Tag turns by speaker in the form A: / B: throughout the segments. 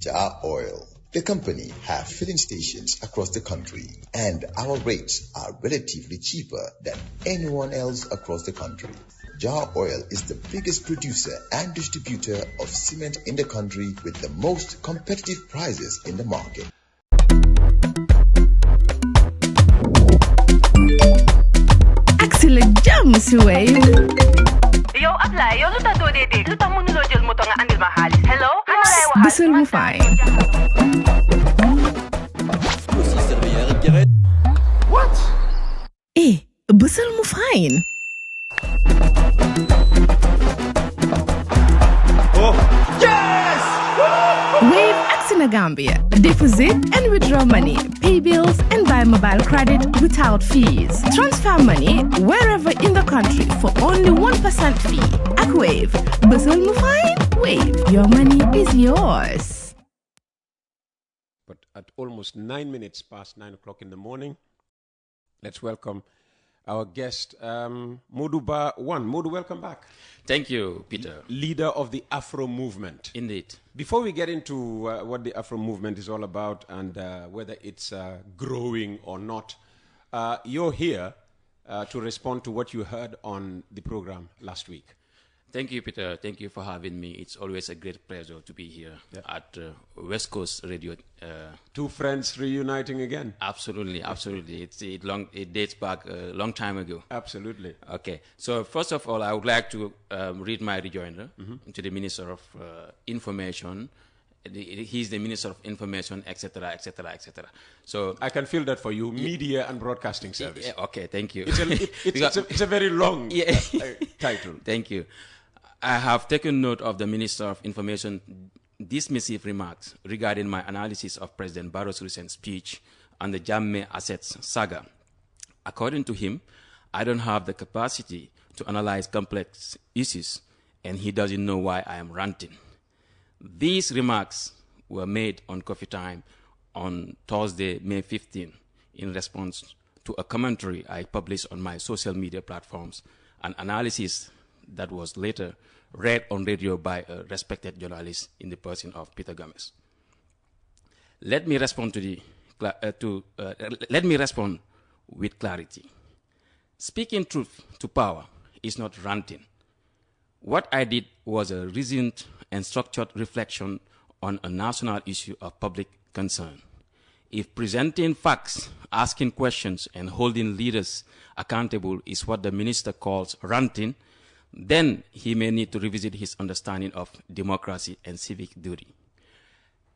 A: Jar Oil. The company have filling stations across the country, and our rates are relatively cheaper than anyone else across the country. Jar Oil is the biggest producer and distributor of cement in the country with the most competitive prices in the market.
B: Excellent jam, Suwaid.
C: Yo, apply. Yo, luta do de. Luta mo nulo jël moto nga andil ma xaalis. Hello?
B: Bisul mu fine.
D: What?
B: Bisul mu fine.
D: Oh, yes!
B: Wave Axina Gambia. Deposit and withdraw money, pay bills and buy mobile credit without fees. Transfer money wherever in the country for only 1% fee. At Wave. Bisul mu fine? Wave. Your money is yours.
D: But at almost 9 minutes past 9 o'clock in the morning, let's welcome our guest, Modou Bah. Modou, welcome back.
E: Thank you, Peter.
D: Leader of the Afro movement.
E: Indeed.
D: Before we get into what the Afro movement is all about and whether it's growing or not, you're here to respond to what you heard on the program last week.
E: Thank you, Peter. Thank you for having me. It's always a great pleasure to be here at West Coast Radio.
D: Two friends reuniting again.
E: Absolutely, absolutely. It dates back a long time ago.
D: Absolutely.
E: Okay. So first of all, I would like to read my rejoinder to the Minister of Information. He's the Minister of Information, etc., etc., etc. So
D: I can feel that for you, Media and Broadcasting Service.
E: Okay, thank you.
D: It's a very long title.
E: Thank you. I have taken note of the Minister of Information dismissive remarks regarding my analysis of President Barrow's recent speech on the Jammeh assets saga. According to him, I don't have the capacity to analyze complex issues, and he doesn't know why I am ranting. These remarks were made on Coffee Time on Thursday, May 15, in response to a commentary I published on my social media platforms, an analysis that was later read on radio by a respected journalist in the person of Peter Gomez. Let me respond with clarity. Speaking truth to power is not ranting. What I did was a reasoned and structured reflection on a national issue of public concern. If presenting facts, asking questions, and holding leaders accountable is what the minister calls ranting, then he may need to revisit his understanding of democracy and civic duty.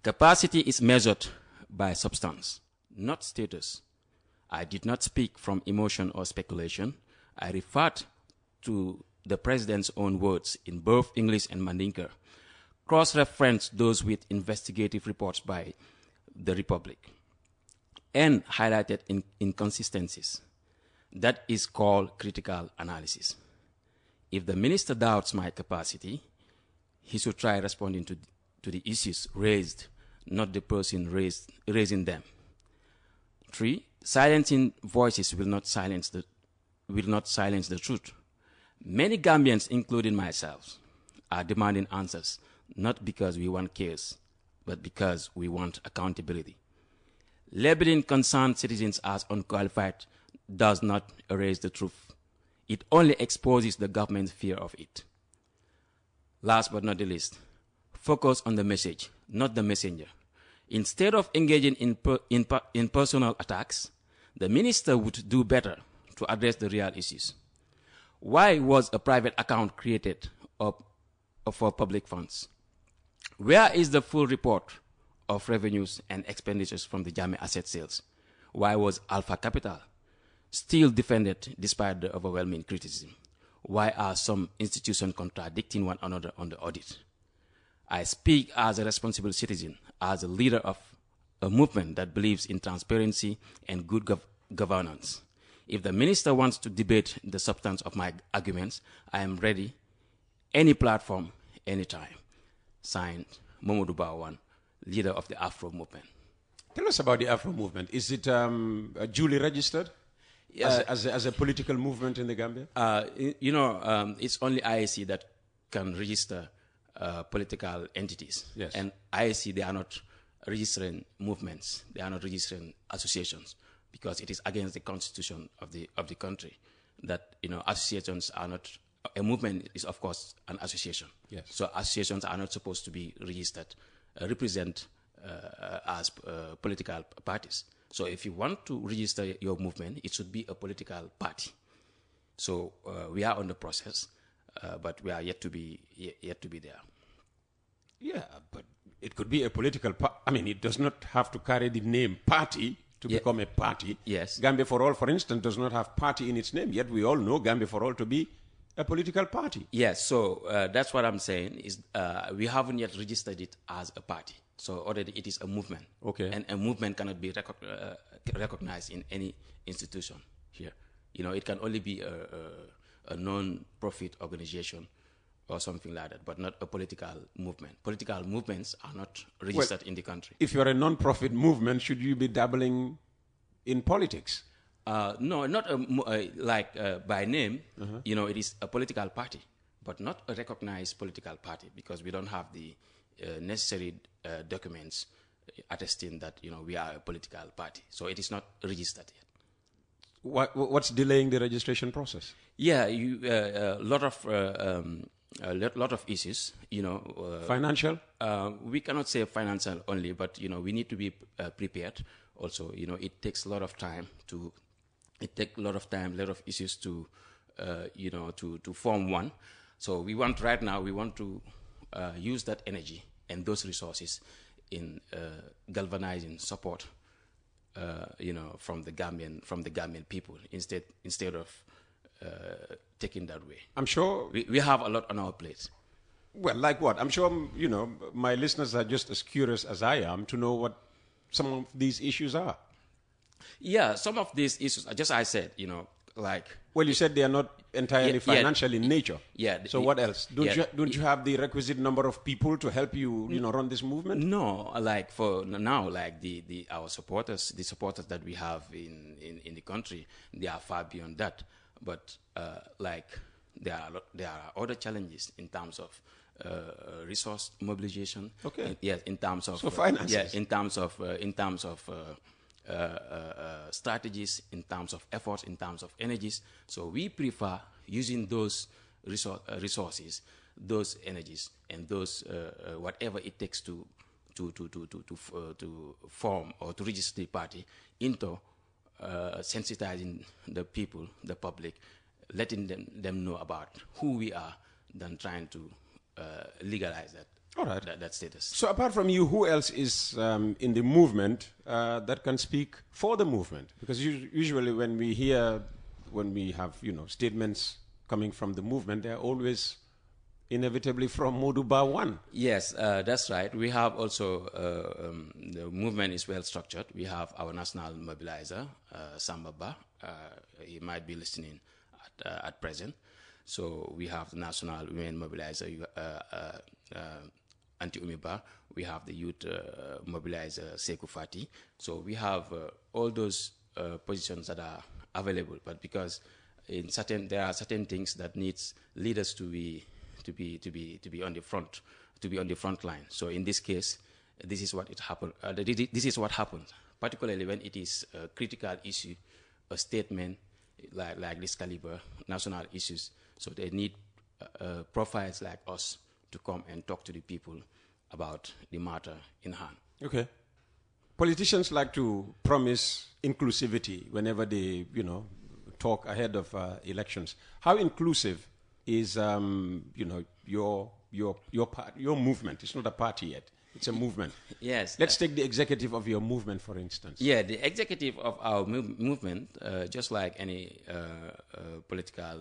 E: Capacity is measured by substance, not status. I did not speak from emotion or speculation. I referred to the president's own words in both English and Mandinka, cross-referenced those with investigative reports by the Republic, and highlighted inconsistencies. That is called critical analysis. If the minister doubts my capacity, he should try responding to the issues raised, not the person raising them. 3, silencing voices will not silence the truth. Many Gambians, including myself, are demanding answers, not because we want chaos, but because we want accountability. Labeling concerned citizens as unqualified does not erase the truth. It only exposes the government's fear of it. Last but not the least, focus on the message, not the messenger. Instead of engaging in personal attacks, the minister would do better to address the real issues. Why was a private account created for public funds? Where is the full report of revenues and expenditures from the Jammeh asset sales? Why was Alpha Capital still defended despite the overwhelming criticism? Why are some institutions contradicting one another on the audit? I speak as a responsible citizen, as a leader of a movement that believes in transparency and good governance. If the minister wants to debate the substance of my arguments, I am ready, any platform, anytime. Signed, Modou Bah, leader of the Afro movement.
D: Tell us about the Afro movement. Is it duly registered as a political movement in the Gambia?
E: It's only IAC that can register political entities.
D: Yes.
E: And IAC, they are not registering movements. They are not registering associations because it is against the constitution of the country that, associations are not, a movement is of course an association.
D: Yes.
E: So associations are not supposed to be registered, represent as political parties. So if you want to register your movement, it should be a political party. So we are on the process, but we are yet to be there.
D: Yeah, but it could be a political party. I mean, it does not have to carry the name party to become a party.
E: Yes.
D: Gambia for All, for instance, does not have party in its name, yet we all know Gambia for All to be a political party.
E: Yes, so that's what I'm saying is we haven't yet registered it as a party. So already it is a movement.
D: Okay.
E: And a movement cannot be recognized in any institution here. It can only be a non-profit organization or something like that, but not a political movement. Political movements are not registered in the country.
D: If you're a non-profit movement, should you be dabbling in politics?
E: No, not by name. It is a political party, but not a recognized political party because we don't have the necessary documents attesting that we are a political party. So it is not registered yet.
D: What's delaying the registration process?
E: Yeah, a lot of issues.
D: Financial?
E: We cannot say financial only, but we need to be prepared. Also, it takes a lot of time to. It takes a lot of time, a lot of issues to, to form one. So we want to use that energy and those resources in galvanizing support, from the Gambian people instead of taking that way.
D: I'm sure
E: we have a lot on our plate.
D: Well, like what? I'm sure my listeners are just as curious as I am to know what some of these issues are.
E: Yeah, some of these issues, just I said, like.
D: Well, you said they are not entirely financial in nature.
E: Yeah.
D: So what else? Don't you have the requisite number of people to help you, run this movement?
E: No, like for now, like our supporters, the supporters that we have in the country, they are far beyond that. But there are other challenges in terms of resource mobilization.
D: Okay.
E: Yes, in terms of
D: finances.
E: Yeah, in terms of strategies, in terms of efforts, in terms of energies. So we prefer using those resources, those energies, and those whatever it takes to form or to register the party into sensitizing the people, the public, letting them know about who we are, than trying to legalize that.
D: All right.
E: That status.
D: So apart from you, who else is in the movement that can speak for the movement? Because usually when we have statements coming from the movement, they're always inevitably from Modou Bah 1.
E: Yes, that's right. We have also, the movement is well structured. We have our national mobilizer, Samba Bah. He might be listening at present. So we have the national women mobilizer, Anti-Umiba. We have the youth mobilizer, Sekou Fati. So we have all those positions that are available. But because there are certain things that needs leaders to be on the front line. So in this case, this is what happens. Particularly when it is a critical issue, a statement like this caliber, national issues. So they need profiles like us to come and talk to the people about the matter in hand.
D: Okay. Politicians like to promise inclusivity whenever they, talk ahead of elections. How inclusive is, your movement? It's not a party yet. It's a movement.
E: Yes.
D: Let's take the executive of your movement, for instance.
E: Yeah, the executive of our movement, just like any political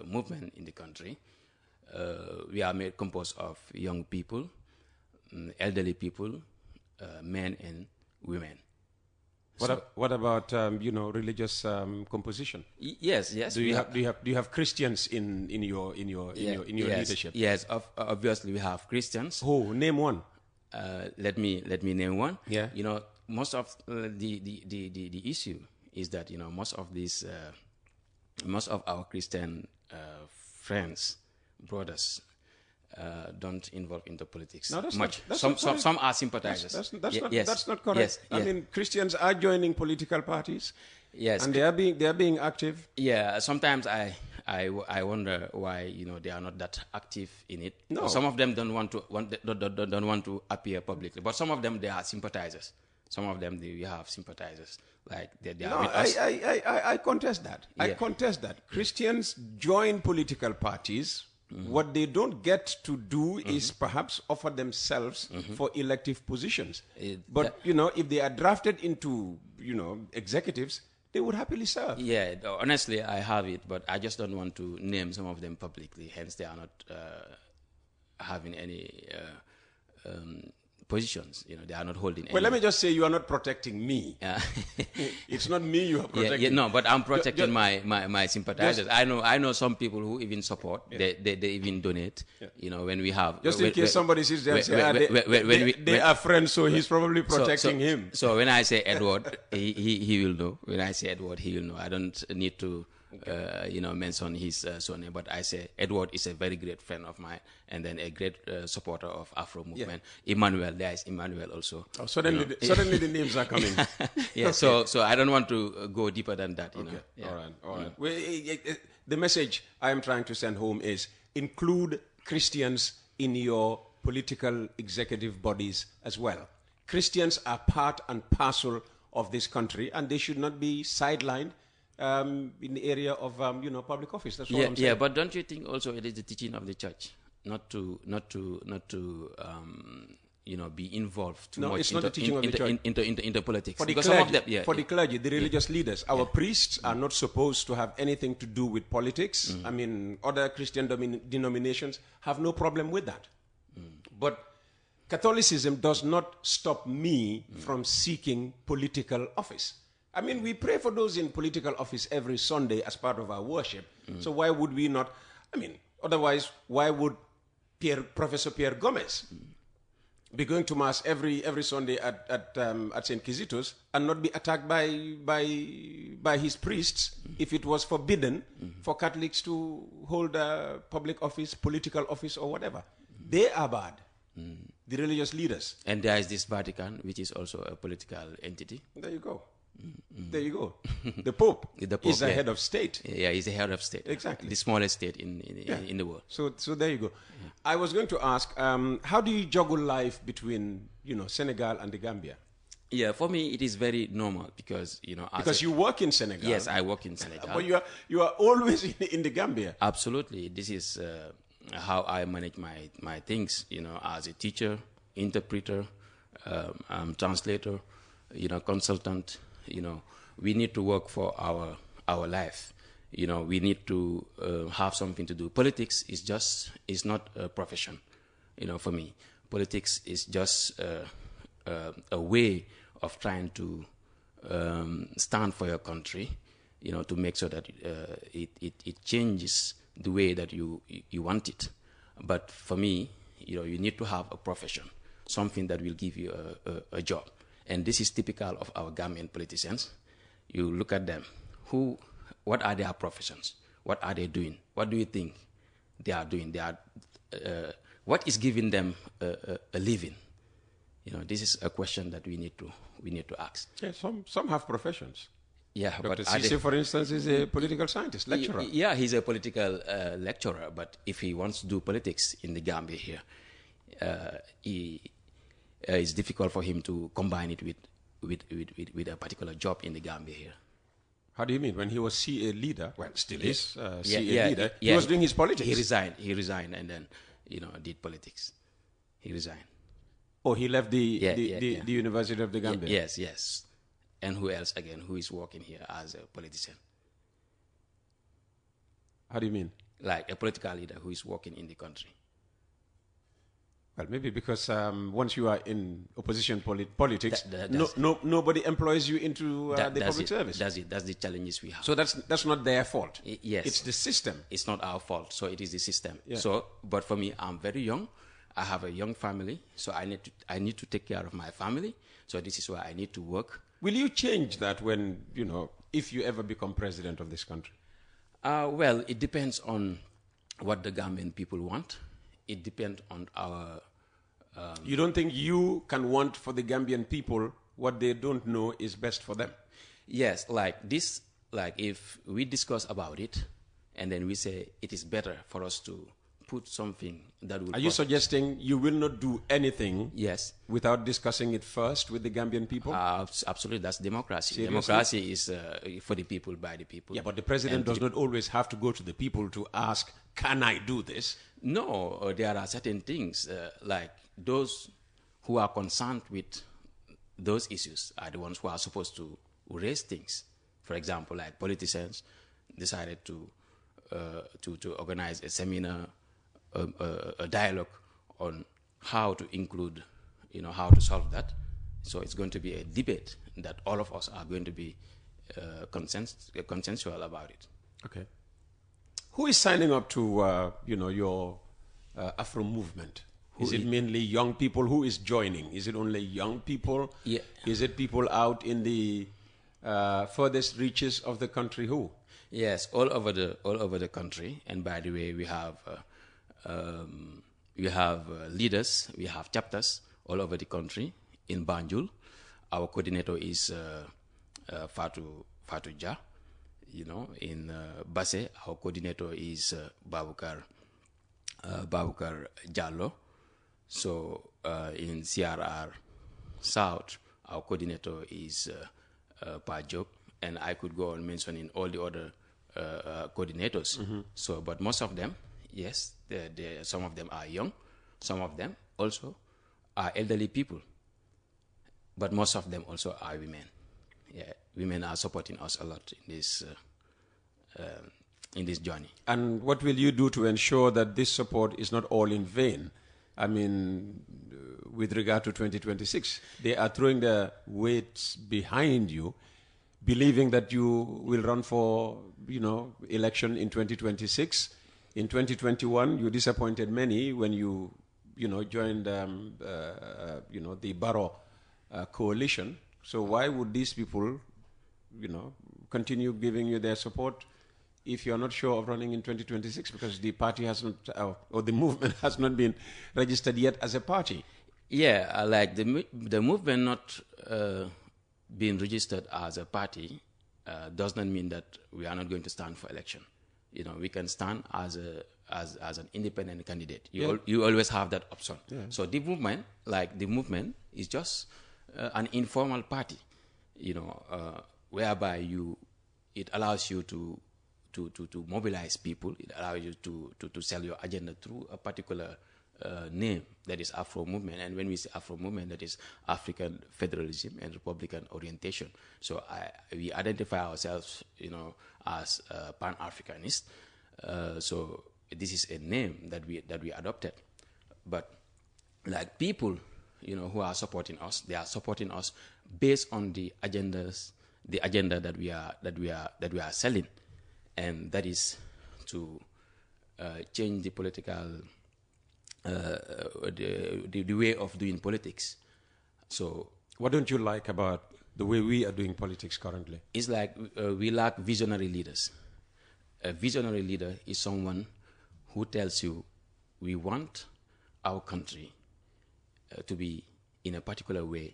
E: movement in the country, we are composed of young people, elderly people, men and women.
D: What about religious composition?
E: Yes.
D: Do you have Christians in your leadership?
E: Yes, obviously we have Christians.
D: Oh, name one.
E: Let me name one.
D: Yeah.
E: Most of the issue is that most of our Christian friends, brothers, don't involve into politics
D: No, that's
E: much.
D: not
E: Some are sympathizers.
D: That's not correct.
E: Yes,
D: I mean, Christians are joining political parties.
E: Yes,
D: and they are being active.
E: Yeah, sometimes I wonder why they are not that active in it.
D: No,
E: some of them don't want to appear publicly, but some of them they are sympathizers. Some of them we have sympathizers like they are with us.
D: I contest that. Yeah. I contest that. Christians join political parties. What they don't get to do is perhaps offer themselves for elective positions. But if they are drafted into executives, they would happily serve.
E: Yeah, honestly, I have it, but I just don't want to name some of them publicly. Hence, they are not having any positions. They are not holding.
D: Well, let me just say, you are not protecting me. It's not me you are protecting.
E: No, but I'm protecting my sympathizers. I know some people who even support. Yeah. They even donate. Yeah. When we have
D: just in case somebody sits there and says, they are friends, so he's probably protecting him.
E: So when I say Edward, he will know. When I say Edward, he will know. I don't need to. Mention his surname, but I say Edward is a very great friend of mine, and then a great supporter of Afro movement. Yeah. Emmanuel, there is Emmanuel also.
D: Oh, suddenly the names are coming.
E: Yeah, okay. So I don't want to go deeper than that.
D: Okay. Yeah. All right. Well, the message I am trying to send home is include Christians in your political executive bodies as well. Christians are part and parcel of this country, and they should not be sidelined in the area of public office. That's what I'm saying.
E: Yeah, but don't you think also it is the teaching of the church not to be involved too much into politics?
D: For the clergy, for the clergy, the religious leaders, our priests are not supposed to have anything to do with politics. I mean, other Christian denominations have no problem with that. But Catholicism does not stop me from seeking political office. I mean, we pray for those in political office every Sunday as part of our worship. So why would we not? I mean, otherwise, why would Professor Pierre Gomez be going to mass every Sunday at St. Kizito's and not be attacked by his priests if it was forbidden for Catholics to hold a public office, political office, or whatever? They are bad. The religious leaders.
E: And there is this Vatican, which is also a political entity.
D: There you go. There you go. The Pope is a head of state.
E: Yeah, he's a head of state.
D: Exactly.
E: The smallest state in the world.
D: So there you go. Yeah. I was going to ask, how do you juggle life between Senegal and the Gambia?
E: Yeah, for me it is very normal because
D: because you work in Senegal.
E: Yes, I work in Senegal.
D: But you are always in the Gambia.
E: Absolutely. This is how I manage my things. As a teacher, interpreter, translator, consultant. We need to work for our life. We need to have something to do. Politics is not a profession. For me, politics is just a way of trying to stand for your country. To make sure that it changes the way that you want it. But for me, you need to have a profession, something that will give you a job. And this is typical of our Gambian politicians. You look at them. What are their professions? What are they doing? What do you think they are doing? What is giving them a living? This is a question that we need to ask.
D: Yeah, some have professions.
E: Yeah,
D: Dr. Cisse, for instance, is a political scientist, lecturer.
E: Yeah, he's a political lecturer. But if he wants to do politics in the Gambia here, it's difficult for him to combine it with a particular job in the Gambia here.
D: How do you mean? When he was CA leader, well, still is CA leader, he was doing his politics.
E: He resigned and then, did politics. He resigned.
D: Oh, he left the University of the Gambia?
E: Yes. And who else, again, who is working here as a politician?
D: How do you mean?
E: Like a political leader who is working in the country.
D: Well, maybe because once you are in opposition politics, nobody employs you into the public service.
E: That's the challenges we have.
D: So that's not their fault.
E: Yes.
D: It's the system.
E: It's not our fault. So it is the system.
D: Yeah.
E: So, but for me, I'm very young. I have a young family. So I need to take care of my family. So this is why I need to work.
D: Will you change that when, if you ever become president of this country?
E: Well, it depends on what the Gambian people want. it depends on our.
D: You don't think you can want for the Gambian people what they don't know is best for them?
E: Yes, like this, like if we discuss about it and then we say it is better for us to put something that will...
D: Are you suggesting you will not do anything
E: yes,
D: without discussing it first with the Gambian people?
E: Absolutely, that's democracy.
D: Seriously?
E: Democracy is for the people, by the people.
D: Yeah, but the president does not always have to go to the people to ask, can I do this?
E: No, there are certain things, like those who are concerned with those issues are the ones who are supposed to raise things. For example, like politicians decided to organize a seminar, a dialogue on how to include, how to solve that. So it's going to be a debate that all of us are going to be consensual about it.
D: Okay. Who is signing up to, your Afro movement? Is it mainly young people? Who is joining? Is it only young people?
E: Yeah.
D: Is it people out in the furthest reaches of the country? Who?
E: Yes, all over the country. And by the way, we have leaders, we have chapters all over the country. In Banjul, our coordinator is Fatou Jah. In Basse, our coordinator is Babukar Jallo. So in CRR South, our coordinator is Pajok, and I could go on mentioning all the other coordinators. Mm-hmm. So, but most of them, yes, some of them are young, some of them also are elderly people, but most of them also are women. Yeah, women are supporting us a lot in this journey. And
D: what will you do to ensure that this support is not all in vain? I mean, with regard to 2026, they are throwing their weights behind you, believing that you will run for, election in 2026. In 2021, you disappointed many when you joined, the Barrow coalition. So why would these people, continue giving you their support if you're not sure of running in 2026? Because the party hasn't, or the movement has not been registered yet as a party.
E: Yeah, like the movement not being registered as a party does not mean that we are not going to stand for election. We can stand as an independent candidate. You always have that option. Yeah. So the movement is just an informal party, whereby it allows you to mobilize people. It allows you to sell your agenda through a particular name, that is Afro movement. And when we say Afro movement, that is African federalism and Republican orientation. So we identify ourselves, as Pan-Africanist. So this is a name that we adopted. But like people, who are supporting us, they are supporting us based on the agenda that we are selling, and that is to change the political the way of doing politics. So,
D: what don't you like about the way we are doing politics currently?
E: It's like we lack visionary leaders. A visionary leader is someone who tells you, we want our country to be in a particular way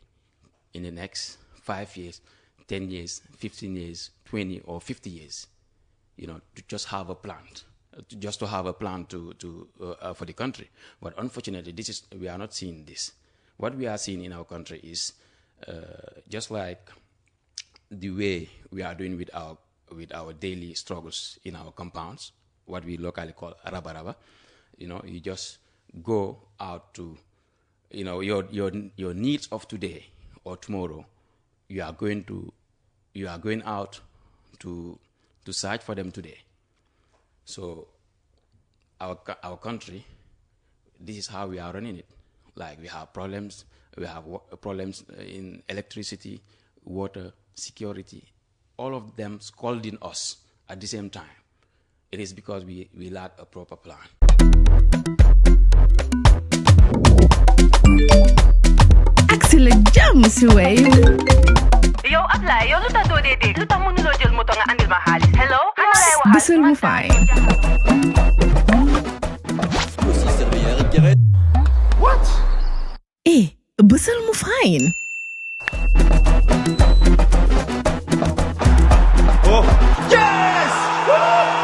E: in the next 5 years, 10 years, 15 years, 20 or 50 years. To just have a plan, to have a plan for the country. But unfortunately, we are not seeing this. What we are seeing in our country is just like the way we are doing with our daily struggles in our compounds, what we locally call raba. You just go out to, your needs of today or tomorrow. You are going out to search for them today. So our country, this is how we are running it. Like we have problems problems in electricity, water, security, all of them scolding us at the same time. It is because we lack a proper plan.
B: Excellent jam, Suwaid.
C: Yow Ablaye, yow lu tax doo dee dégg lu tax mënuloo jël moto nga andil ma xaalis. Hello? Kan lay waxal?
B: Bisul mu fay. bësal mu fine.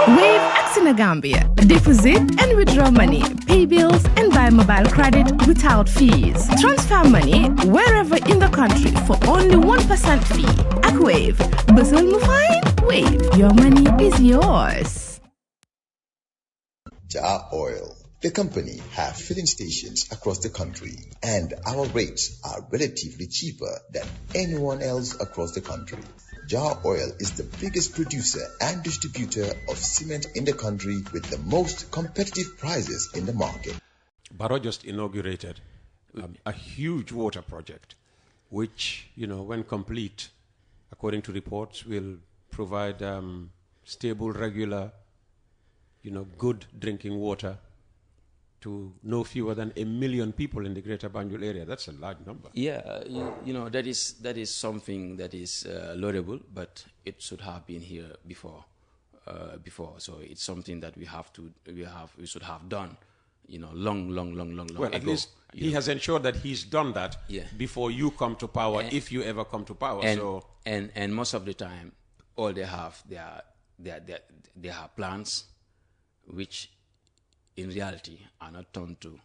B: Wave ak Senegambia. Deposit and withdraw money, pay bills and buy mobile credit without fees. Transfer money wherever in the country for only 1% fee. Ak Wave, bësal mu fine. Wave, your money is yours.
A: Jar Oil, the company, have filling stations across the country, and our rates are relatively cheaper than anyone else across the country. Jar Oil is the biggest producer and distributor of cement in the country with the most competitive prices in the market.
D: Barrow just inaugurated a huge water project, which, when complete, according to reports, will provide stable, regular, good drinking water to no fewer than 1 million people in the Greater Banjul area. That's a large number.
E: Yeah, that is something that is laudable, but it should have been here before. So it's something that we should have done, long
D: Well,
E: ago.
D: at least he has ensured that he's done that before you come to power, if you ever come to power.
E: And most of the time, all they have they have plans, which in reality are not turned to,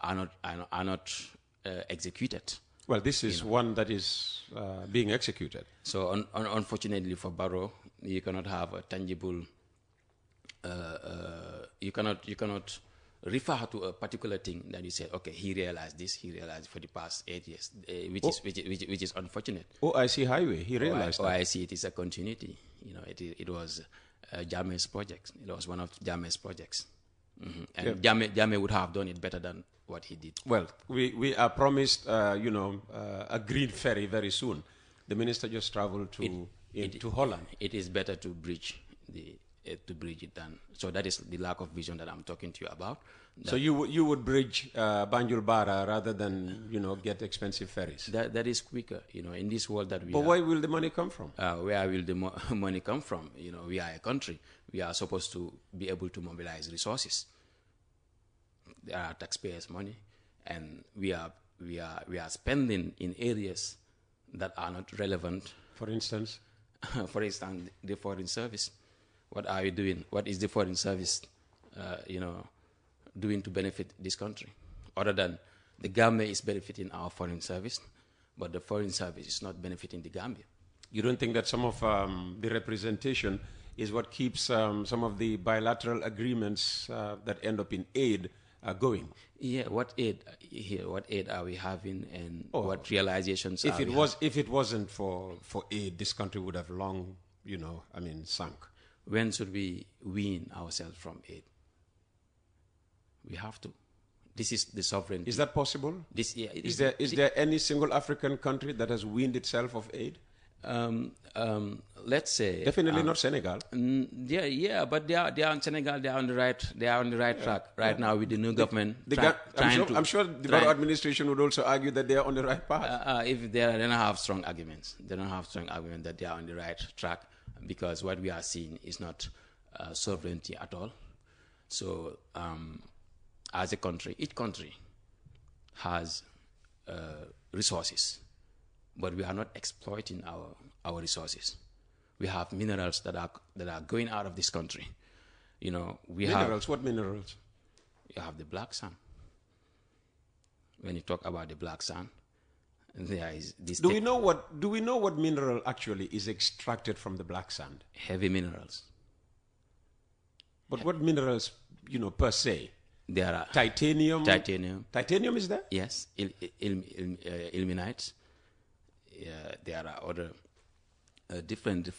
E: are not executed.
D: Well, this is one that is being executed.
E: So unfortunately for Barrow, you cannot have a tangible. You cannot refer to a particular thing that you say, okay, he realized this, he realized for the past 8 years, which is unfortunate.
D: OIC Highway, he realized that.
E: OIC, it is a continuity. It was Jammeh's project. It was one of Jammeh's projects. Mm-hmm. And Jammeh would have done it better than what he did.
D: Well, we are promised, a green ferry very soon. The minister just traveled to Holland.
E: It is better to bridge it than. So that is the lack of vision that I'm talking to you about.
D: So you would bridge Banjul Bara rather than get expensive ferries.
E: That is quicker, in this world that we.
D: But where will the money come from?
E: Where will the money come from? We are a country. We are supposed to be able to mobilize resources. There are taxpayers' money, and we are spending in areas that are not relevant.
D: For instance,
E: the foreign service. What are you doing? What is the foreign service, doing to benefit this country? Other than the Gambia is benefiting our foreign service, but the foreign service is not benefiting the Gambia.
D: You don't think that some of the representation is what keeps some of the bilateral agreements that end up in aid going?
E: Yeah, what aid are we having, and what realizations
D: if it wasn't for aid, this country would have long, sunk.
E: When should we wean ourselves from aid? We have to. This is the sovereignty.
D: Is that possible? Is there any single African country that has weaned itself of aid?
E: Let's say
D: definitely not Senegal.
E: But they are in Senegal. They are on the right track right now with the new government.
D: I'm sure the Barrow administration would also argue that they are on the right path.
E: If they don't have strong arguments, that they are on the right track, because what we are seeing is not sovereignty at all. So, as a country, each country has resources, but we are not exploiting our resources. We have minerals that are going out of this country.
D: Minerals. What minerals?
E: You have the black sand. When you talk about the black sand, there is this.
D: Do we know what mineral actually is extracted from the black sand?
E: Heavy minerals.
D: But what minerals, per se?
E: There are
D: titanium.
E: Titanium
D: is there?
E: Yes. Ilmenite. There are other different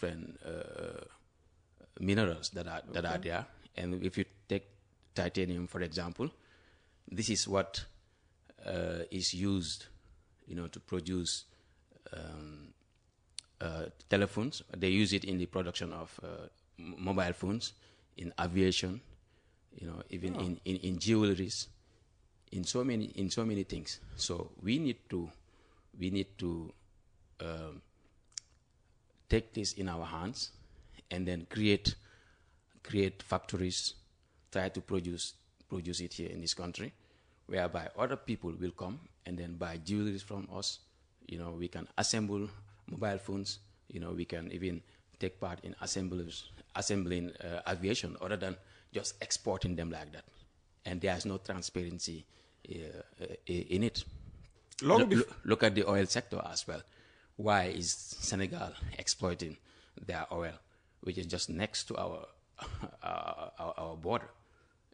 E: minerals that are there. And if you take titanium, for example, this is what is used, to produce telephones. They use it in the production of mobile phones, in aviation, even in jewelries, in so many things. So we need to take this in our hands, and then create factories, try to produce it here in this country, whereby other people will come and then buy jewelry from us. We can assemble mobile phones. We can even take part in assembling aviation other than just exporting them like that. And there is no transparency in it. Look at the oil sector as well. Why is Senegal exploiting their oil, which is just next to our border,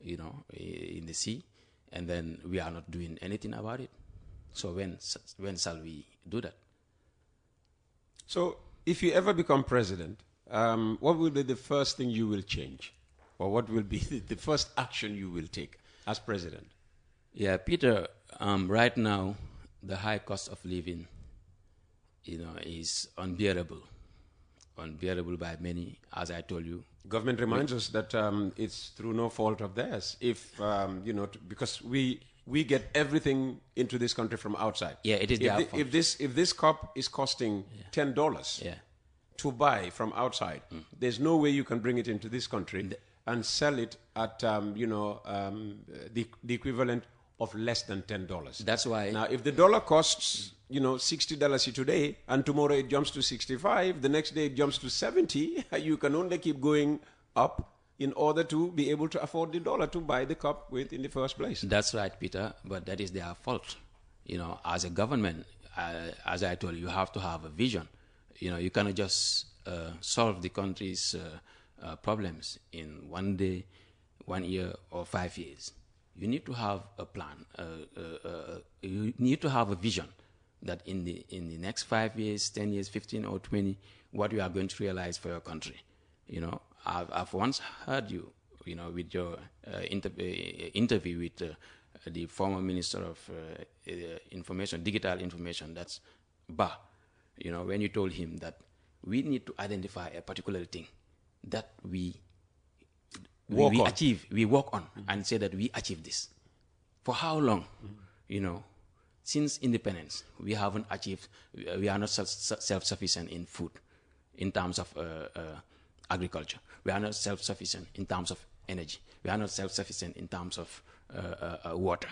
E: in the sea, and then we are not doing anything about it? So when shall we do that?
D: So if you ever become president, what will be the first thing you will change? Or what will be the first action you will take as president?
E: Yeah, Peter, right now, the high cost of living, is unbearable by many, as I told you.
D: Government reminds us that it's through no fault of theirs. If, because we get everything into this country from outside.
E: Yeah, it is their fault.
D: If this cup is costing $10 to buy from outside, there's no way you can bring it into this country and sell it at the equivalent of less than $10.
E: That's why.
D: Now, if the dollar costs $60 today, and tomorrow it jumps to 65, the next day it jumps to 70, you can only keep going up in order to be able to afford the dollar to buy the cup with in the first place.
E: That's right, Peter, but that is their fault. As a government, as I told you, you have to have a vision. You cannot just solve the country's problems in 1 day, 1 year, or 5 years. You need to have a plan. You need to have a vision that in the next 5 years, 10 years, 15 or 20, what you are going to realize for your country. I've once heard you, with your interview with the former Minister of Digital Information, that's Bah. When you told him that we need to identify a particular thing that we achieve, we work on, and say that we achieve this. For how long? Since independence, we haven't achieved, we are not self-sufficient in food, in terms of agriculture. We are not self-sufficient in terms of energy. We are not self-sufficient in terms of water.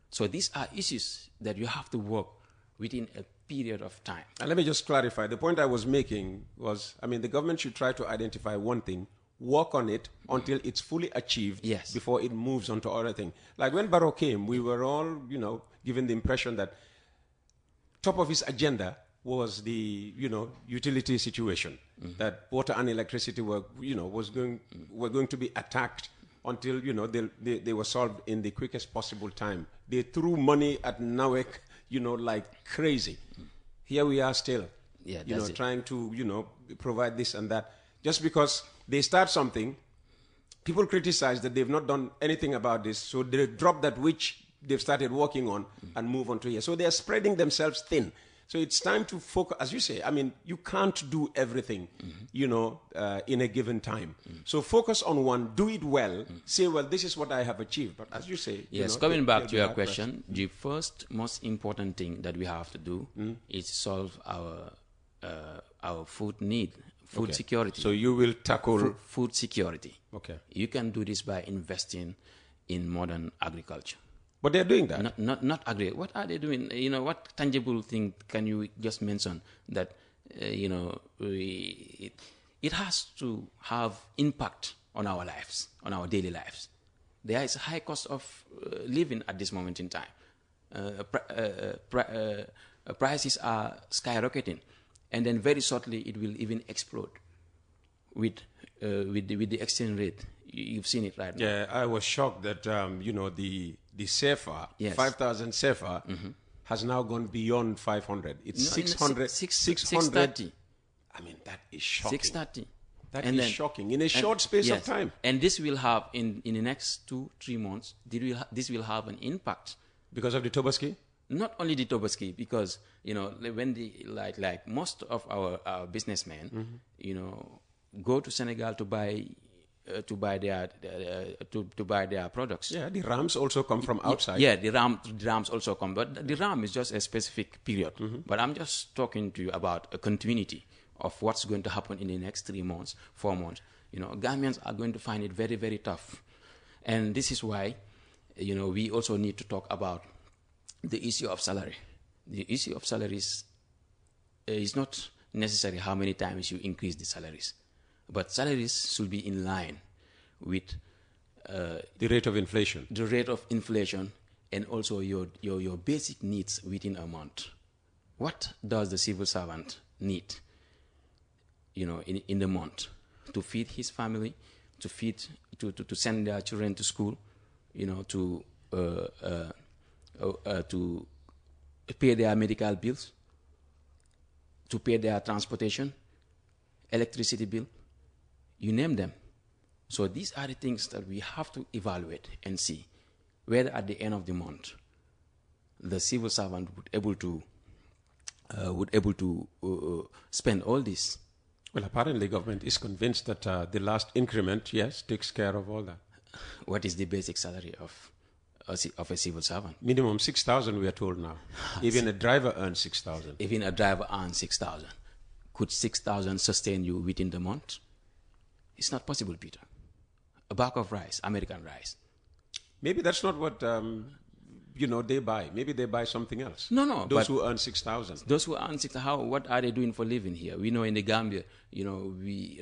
E: So these are issues that you have to work within a period of time.
D: And let me just clarify. The point I was making was, the government should try to identify one thing, work on it until it's fully achieved before it moves on to other things. Like when Barrow came, we were all, given the impression that top of his agenda was the, utility situation, that water and electricity were going to be attacked until, they were solved in the quickest possible time. They threw money at NAWEC, like crazy. Here we are still, trying to, provide this and that. Just because they start something, people criticize that they've not done anything about this, so they drop that which they've started working on and move on to here. So they are spreading themselves thin. So it's time to focus, as you say, you can't do everything, in a given time. So focus on one, do it well, say, well, this is what I have achieved. But as you say...
E: Yes, coming back to your question, the first most important thing that we have to do is solve our food need, food security.
D: So you will tackle...
E: Food security.
D: Okay.
E: You can do this by investing in modern agriculture.
D: But they're doing that.
E: Not agree. What are they doing? What tangible thing can you just mention that, it has to have impact on our lives, on our daily lives. There is a high cost of living at this moment in time. Prices are skyrocketing, and then very shortly it will even explode with the exchange rate. You've seen it right now.
D: Yeah, I was shocked that the CFA, 5,000 CFA, has now gone beyond 500. It's 600.
E: 630.
D: That is shocking.
E: 630.
D: That is shocking in a short space of time.
E: And this will have, in the next 2-3 months, this will have an impact.
D: Because of the Tobaski?
E: Not only the Tobaski, because, when like most of our businessmen, go to Senegal to buy their products.
D: Yeah, the rams also come from outside.
E: Yeah, the rams also come, but the ram is just a specific period. But I'm just talking to you about a continuity of what's going to happen in the next 3 months, 4 months. Gambians are going to find it very, very tough, and this is why we also need to talk about the issue of salary. The issue of salaries is not necessary how many times you increase the salaries, but salaries should be in line with
D: the rate of inflation.
E: The rate of inflation, and also your basic needs within a month. What does the civil servant need, in the month, to feed his family, to send their children to school, to pay their medical bills, to pay their transportation, electricity bill, you name them. So these are the things that we have to evaluate and see whether at the end of the month the civil servant would able to spend all this.
D: Well, apparently government is convinced that the last increment, yes, takes care of all that.
E: What is the basic salary of a civil servant?
D: Minimum 6,000, we are told now. Even a driver earns 6,000.
E: Even a driver earns 6,000. Could 6,000 sustain you within the month? It's not possible, Peter. A bag of rice, American rice.
D: Maybe that's not what they buy. Maybe they buy something else.
E: No.
D: Those who earn 6,000.
E: Those who earn 6,000, what are they doing for living here? We know in the Gambia,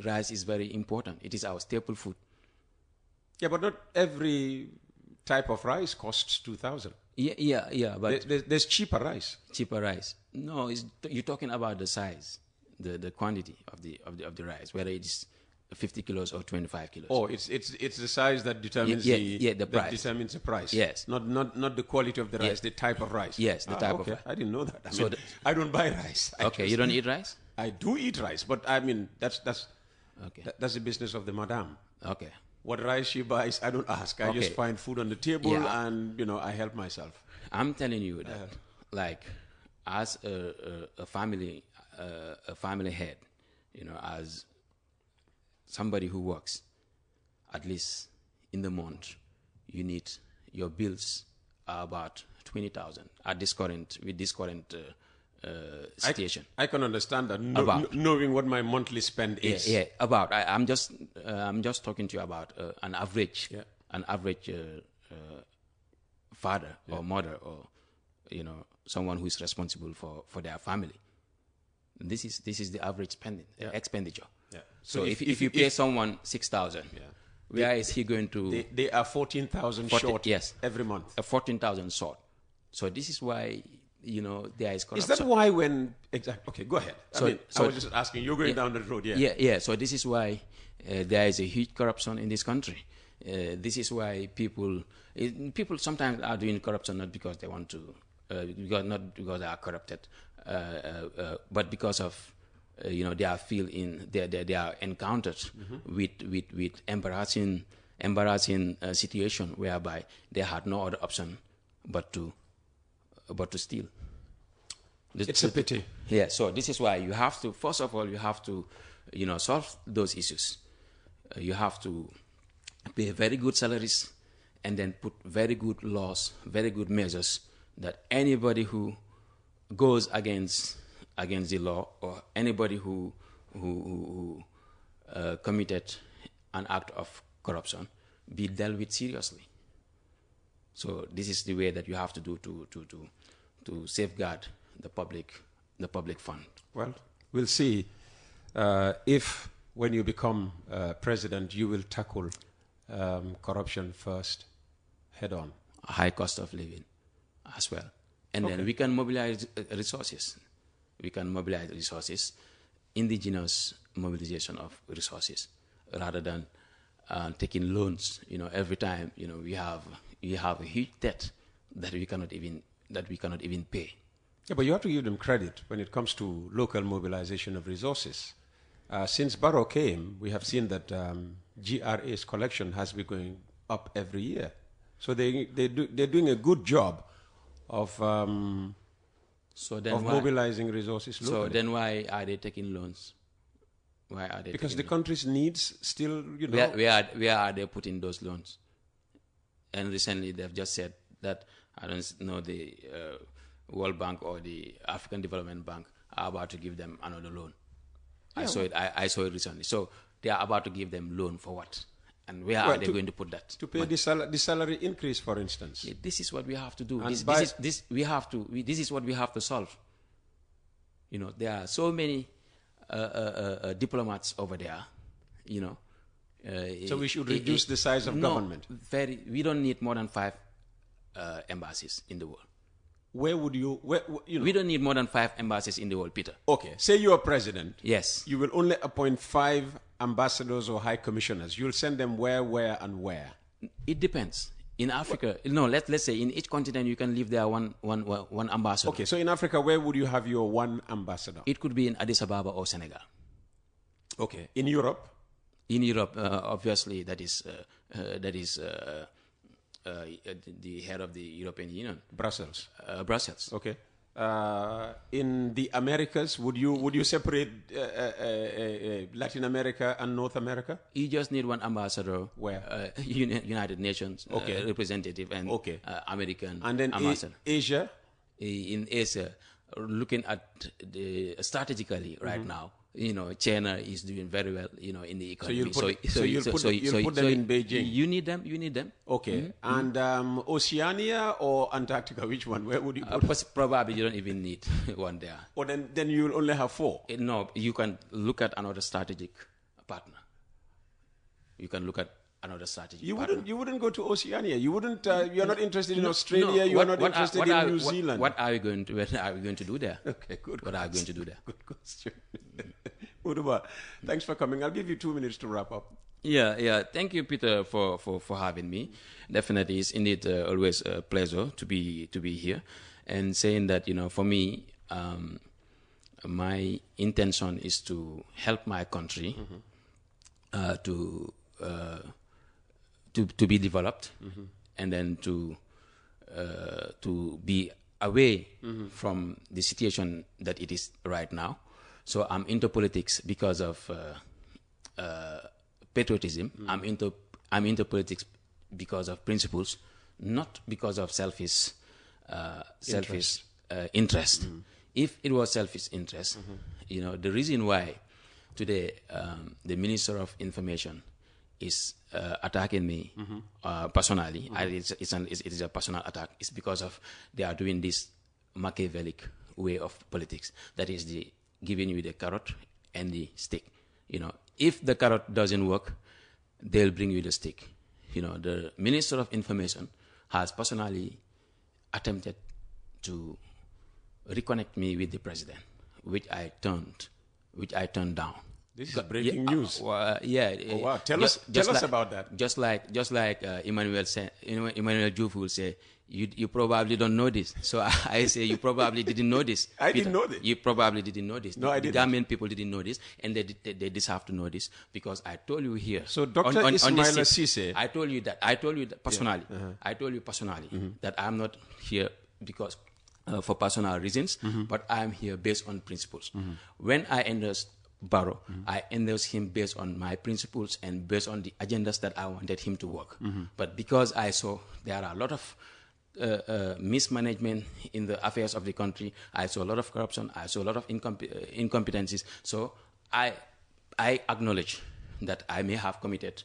E: rice is very important. It is our staple food.
D: Yeah, but not every type of rice costs 2,000.
E: Yeah. But
D: there's cheaper rice.
E: Cheaper rice. No, you're talking about the size, the quantity of the rice, whether it is 50 kilos or 25 kilos.
D: Oh, it's the size that determines
E: the price.
D: That determines the price.
E: Yes.
D: Not the quality of the rice, the type of rice.
E: Yes, the type of rice.
D: I didn't know that. I don't buy rice.
E: You don't eat rice?
D: I do eat rice, but that's the business of the madam.
E: Okay.
D: What rice she buys, I don't ask. I just find food on the table and I help myself.
E: I'm telling you that, as a family head, as somebody who works, at least in the month, you need your bills are about 20,000 at this current situation.
D: I can understand that. Knowing what my monthly spend is.
E: Yeah. I'm just talking to you about an average father or mother or someone who is responsible for their family. This is the average expenditure. Yeah.
D: So
E: if you pay someone 6,000, where is he going to?
D: They are 14,000 short.
E: Yes.
D: Every month.
E: 14,000 short. So this is why there is corruption.
D: Is that why Okay, go ahead. I was just asking. You're going down the road.
E: Yeah. So this is why there is a huge corruption in this country. This is why people sometimes are doing corruption not because they want to, not because they are corrupted, but because of they are encountered with embarrassing situation whereby they had no other option but to steal.
D: It's a pity.
E: Yeah. So this is why you have to, first of all, solve those issues. You have to pay very good salaries, and then put very good laws, very good measures that anybody who goes against the law, or anybody who committed an act of corruption, be dealt with seriously. So this is the way that you have to do to safeguard the public fund.
D: Well, we'll see if when you become president, you will tackle corruption first, head on.
E: A high cost of living as well. And then we can mobilize resources. We can mobilize resources, indigenous mobilization of resources, rather than taking loans. Every time we have a huge debt that we cannot even pay.
D: Yeah, but you have to give them credit when it comes to local mobilization of resources. Since Barrow came, we have seen that GRA's collection has been going up every year. So they're doing a good job of mobilizing resources locally.
E: So then why are they taking loans? Why are they?
D: Because the country's needs still,
E: Where are they putting those loans? And recently they've just said that, I don't know, the World Bank or the African Development Bank are about to give them another loan. I saw it recently. So they are about to give them loan for what? And where are they going to put that?
D: To pay the salary increase, for instance.
E: This is what we have to do.
D: And
E: This is what we have to solve. You know, there are so many diplomats over there. You know.
D: So we should reduce the size of government.
E: We don't need more than 5 embassies in the world.
D: Where would you?
E: We don't need more than 5 embassies in the world, Peter.
D: Okay, say you are president.
E: Yes.
D: You will only appoint 5 ambassadors or high commissioners. You'll send them where, and where?
E: It depends. In Africa, let's say in each continent you can leave there one ambassador.
D: Okay, so in Africa, where would you have your one ambassador?
E: It could be in Addis Ababa or Senegal.
D: Okay. In Europe?
E: In Europe, obviously, that is the head of the European Union.
D: Brussels.
E: Brussels.
D: Okay. In the Americas, would you separate Latin America and North America?
E: You just need one ambassador.
D: Where?
E: United Nations representative and American
D: and then
E: ambassador.
D: Asia?
E: In Asia, looking at strategically right now, you know, China is doing very well, you know, in the economy.
D: So you'll put them in Beijing.
E: You need them.
D: Okay. And Oceania or Antarctica, which one? Where would you put?
E: Probably you don't even need one there.
D: Or then you'll only have 4.
E: No, you can look at another strategic partner. You can look at another strategic partner.
D: You wouldn't go to Oceania. You wouldn't. You're not interested in Australia. You are not interested in New Zealand.
E: What are we going to do there?
D: Okay, good.
E: What are we going to do there?
D: Good question. Modou Bah, thanks for coming. I'll give you 2 minutes to wrap up.
E: Yeah. Thank you, Peter, for having me. Definitely, it's indeed always a pleasure to be here, and saying that, you know, for me, my intention is to help my country to be developed, and then to be away from the situation that it is right now. So I'm into politics because of patriotism. I'm into politics because of principles, not because of selfish interest. If it was selfish interest, you know, the reason why today the Minister of Information is attacking me personally, it is a personal attack. It's because of they are doing this Machiavellic way of politics. That is the giving you the carrot and the stick. You know, if the carrot doesn't work, they'll bring you the stick. You know, the Minister of Information has personally attempted to reconnect me with the president, which I turned down.
D: This is breaking news.
E: Yeah.
D: Oh, wow. Tell us about that.
E: Just like Emmanuel Diouf will say, you probably don't know this. So I say you probably didn't know this.
D: I didn't know this.
E: You probably didn't know this.
D: No, I didn't.
E: The Gambian people didn't know this, and they deserve to know this, because I told you here.
D: So Dr. Ismaila Ceesay.
E: I told you that personally. Yeah. I told you personally that I'm not here because for personal reasons, but I'm here based on principles. When I endorsed Barrow, I endorsed him based on my principles and based on the agendas that I wanted him to work. But because I saw there are a lot of mismanagement in the affairs of the country, I saw a lot of corruption, I saw a lot of incompetencies. So I acknowledge that I may have committed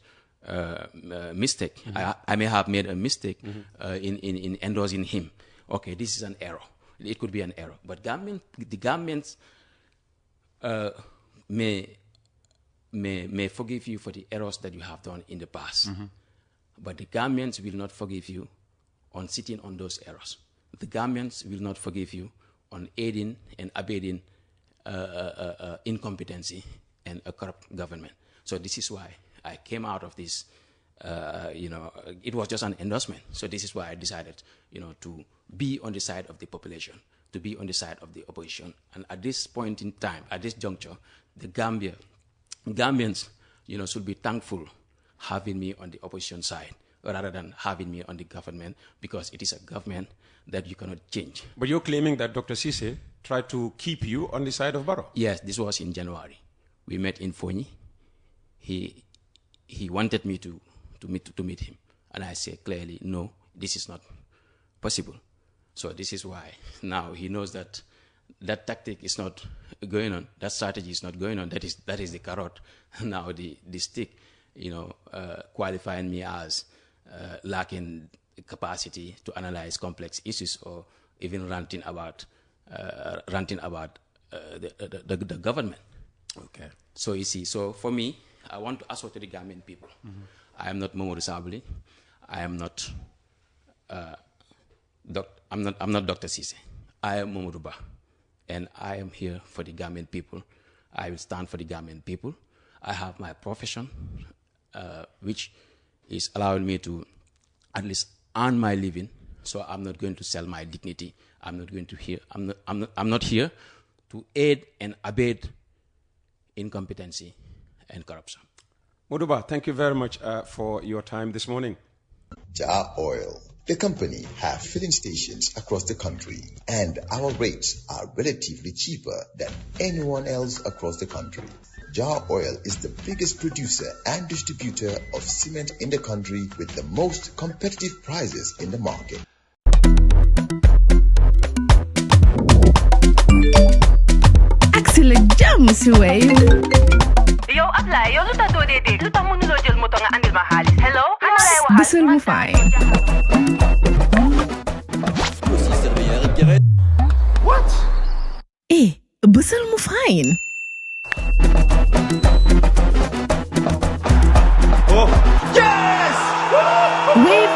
E: mistake. I may have made a mistake in endorsing him. Okay, this is an error. It could be an error. But the Gambians may forgive you for the errors that you have done in the past. But the Gambians will not forgive you on sitting on those errors. The Gambians will not forgive you on aiding and abetting incompetency and a corrupt government. So this is why I came out of this. It was just an endorsement. So this is why I decided, to be on the side of the population, to be on the side of the opposition. And at this point in time, at this juncture, the Gambians, should be thankful having me on the opposition side rather than having me on the government, because it is a government that you cannot change.
D: But you're claiming that Dr. Ceesay tried to keep you on the side of Barrow?
E: Yes, this was in January. We met in Fonyi. He wanted me to meet him. And I said clearly, no, this is not possible. So this is why now he knows that tactic is not going on, that strategy is not going on. That is the carrot. Now the stick qualifying me as lacking capacity to analyze complex issues or even ranting about the government.
D: Okay.
E: So you see, so for me, I want to assert to the Gambian people. I am not Modou Bah. I am not I'm not Dr. Cisse. I am Modou Bah, and I am here for the Gambian people. I will stand for the Gambian people. I have my profession, which is allowing me to at least earn my living. So I'm not going to sell my dignity. I'm not here to aid and abet incompetency and corruption.
D: Modou Bah, thank you very much for your time this morning.
A: Jar Oil. The company have filling stations across the country, and our rates are relatively cheaper than anyone else across the country. Jar Oil is the biggest producer and distributor of cement in the country with the most competitive prices in the market.
B: Excellent jam, Wave.
C: Yo, apply. Yo, luta do de. Luta mënuloo jël moto nga andil ma xaalis. Hello?
B: Bësal mu fine.
F: What?
B: Bësal mu fine.
F: Oh, yes!
B: Wave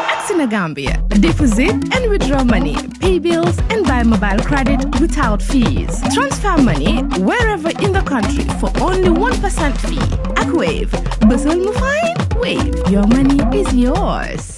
B: Gambia. Deposit and withdraw money, pay bills and buy mobile credit without fees. Transfer money wherever in the country for only 1% fee. Ak Wave. Bësal mu fine. Wave. Your money is yours.